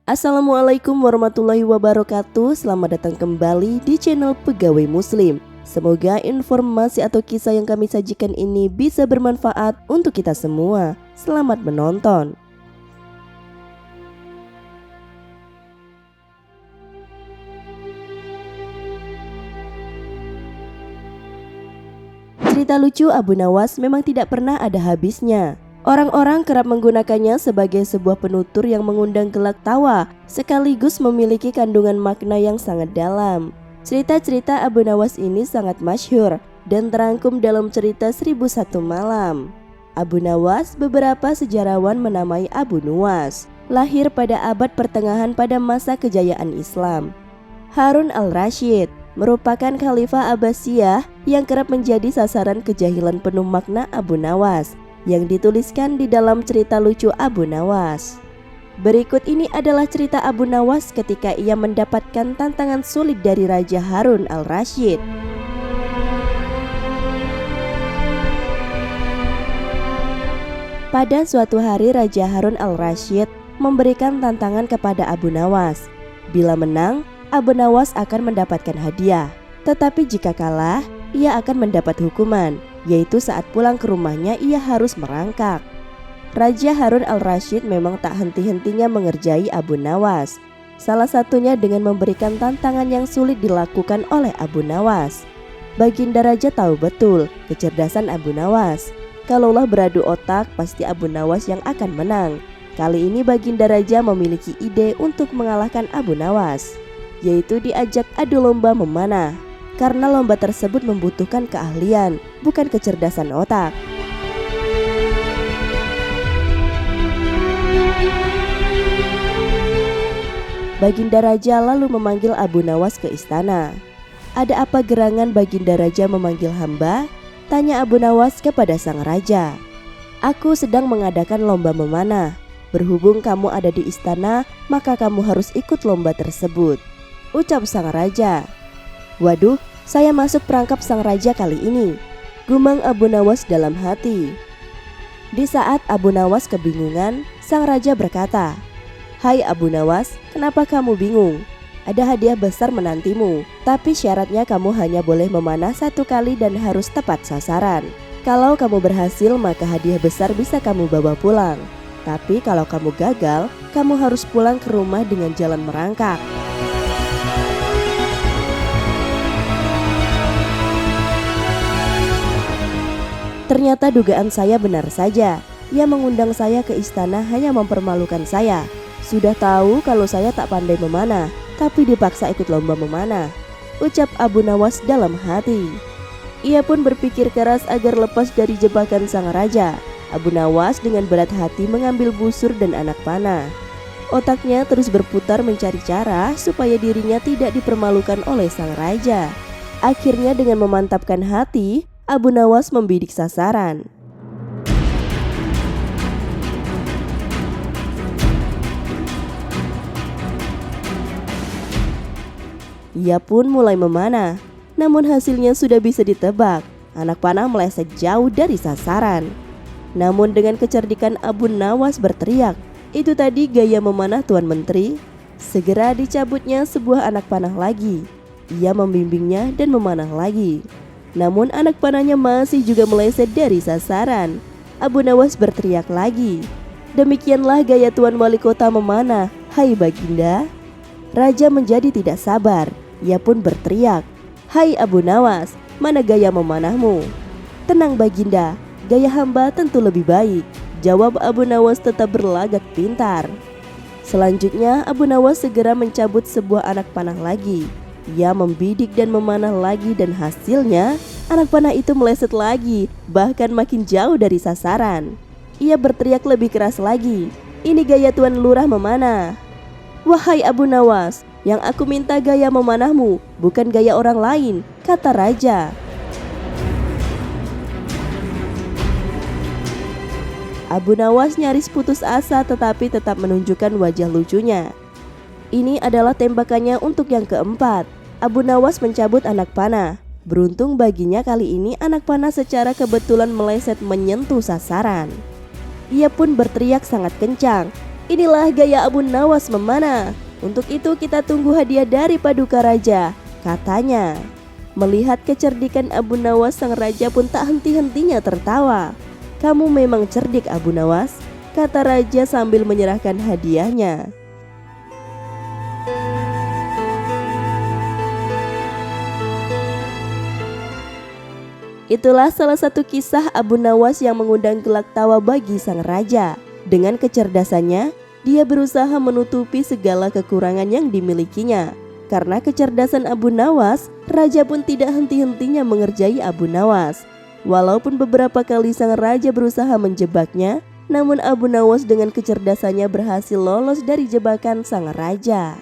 Assalamualaikum warahmatullahi wabarakatuh. Selamat datang kembali di channel Pegawai Muslim. Semoga informasi atau kisah yang kami sajikan ini bisa bermanfaat untuk kita semua. Selamat menonton. Cerita lucu Abu Nawas memang tidak pernah ada habisnya. Orang-orang kerap menggunakannya sebagai sebuah penutur yang mengundang gelak tawa, sekaligus memiliki kandungan makna yang sangat dalam. Cerita-cerita Abu Nawas ini sangat masyhur dan terangkum dalam cerita 1001 Malam. Abu Nawas, beberapa sejarawan menamai Abu Nuwas, lahir pada abad pertengahan pada masa kejayaan Islam. Harun al-Rasyid merupakan khalifah Abbasiyah yang kerap menjadi sasaran kejahilan penuh makna Abu Nawas yang dituliskan di dalam cerita lucu Abu Nawas. Berikut ini adalah cerita Abu Nawas ketika ia mendapatkan tantangan sulit dari Raja Harun al-Rasyid. Pada suatu hari Raja Harun al-Rasyid memberikan tantangan kepada Abu Nawas. Bila menang, Abu Nawas akan mendapatkan hadiah. Tetapi jika kalah, ia akan mendapat hukuman, yaitu saat pulang ke rumahnya ia harus merangkak. Raja Harun al-Rasyid memang tak henti-hentinya mengerjai Abu Nawas. Salah satunya dengan memberikan tantangan yang sulit dilakukan oleh Abu Nawas. Baginda Raja tahu betul kecerdasan Abu Nawas. Kalaulah beradu otak, pasti Abu Nawas yang akan menang. Kali ini Baginda Raja memiliki ide untuk mengalahkan Abu Nawas, yaitu diajak adu lomba memanah. Karena lomba tersebut membutuhkan keahlian, bukan kecerdasan otak. Baginda Raja lalu memanggil Abu Nawas ke istana. "Ada apa gerangan Baginda Raja memanggil hamba?" tanya Abu Nawas kepada sang raja. "Aku sedang mengadakan lomba memanah. Berhubung kamu ada di istana, maka kamu harus ikut lomba tersebut," ucap sang raja. "Waduh, saya masuk perangkap sang raja kali ini," gumam Abu Nawas dalam hati. Di saat Abu Nawas kebingungan, sang raja berkata, "Hai Abu Nawas, kenapa kamu bingung? Ada hadiah besar menantimu, tapi syaratnya kamu hanya boleh memanah 1 kali dan harus tepat sasaran. Kalau kamu berhasil, maka hadiah besar bisa kamu bawa pulang. Tapi kalau kamu gagal, kamu harus pulang ke rumah dengan jalan merangkak." Ternyata dugaan saya benar saja. Ia mengundang saya ke istana hanya mempermalukan saya. Sudah tahu kalau saya tak pandai memanah, tapi dipaksa ikut lomba memanah, ucap Abu Nawas dalam hati. Ia pun berpikir keras agar lepas dari jebakan sang raja. Abu Nawas dengan berat hati mengambil busur dan anak panah. Otaknya terus berputar mencari cara supaya dirinya tidak dipermalukan oleh sang raja. Akhirnya dengan memantapkan hati, Abu Nawas membidik sasaran. Ia pun mulai memanah, namun hasilnya sudah bisa ditebak. Anak panah meleset jauh dari sasaran. Namun dengan kecerdikan Abu Nawas berteriak, "Itu tadi gaya memanah Tuan Menteri." Segera dicabutnya sebuah anak panah lagi. Ia membimbingnya dan memanah lagi. Namun anak panahnya masih juga meleset dari sasaran. Abu Nawas berteriak lagi, "Demikianlah gaya Tuan Wali Kota memanah, hai Baginda." Raja menjadi tidak sabar. Ia pun berteriak, "Hai Abu Nawas, mana gaya memanahmu?" "Tenang Baginda, gaya hamba tentu lebih baik," jawab Abu Nawas tetap berlagak pintar. Selanjutnya Abu Nawas segera mencabut sebuah anak panah lagi. Ia membidik dan memanah lagi dan hasilnya anak panah itu meleset lagi, bahkan makin jauh dari sasaran. Ia berteriak lebih keras lagi, "Ini gaya Tuan Lurah memanah." "Wahai Abu Nawas, yang aku minta gaya memanahmu, bukan gaya orang lain," kata raja. Abu Nawas nyaris putus asa tetapi tetap menunjukkan wajah lucunya. Ini adalah tembakannya untuk yang keempat. Abu Nawas mencabut anak panah. Beruntung baginya kali ini anak panah secara kebetulan meleset menyentuh sasaran. Ia pun berteriak sangat kencang, Inilah gaya Abu Nawas memanah. Untuk itu kita tunggu hadiah dari Paduka Raja, katanya. Melihat kecerdikan Abu Nawas, sang raja pun tak henti-hentinya tertawa. Kamu memang cerdik Abu Nawas, kata raja sambil menyerahkan hadiahnya. Itulah salah satu kisah Abu Nawas yang mengundang gelak tawa bagi sang raja. Dengan kecerdasannya, dia berusaha menutupi segala kekurangan yang dimilikinya. Karena kecerdasan Abu Nawas, raja pun tidak henti-hentinya mengerjai Abu Nawas. Walaupun beberapa kali sang raja berusaha menjebaknya, namun Abu Nawas dengan kecerdasannya berhasil lolos dari jebakan sang raja.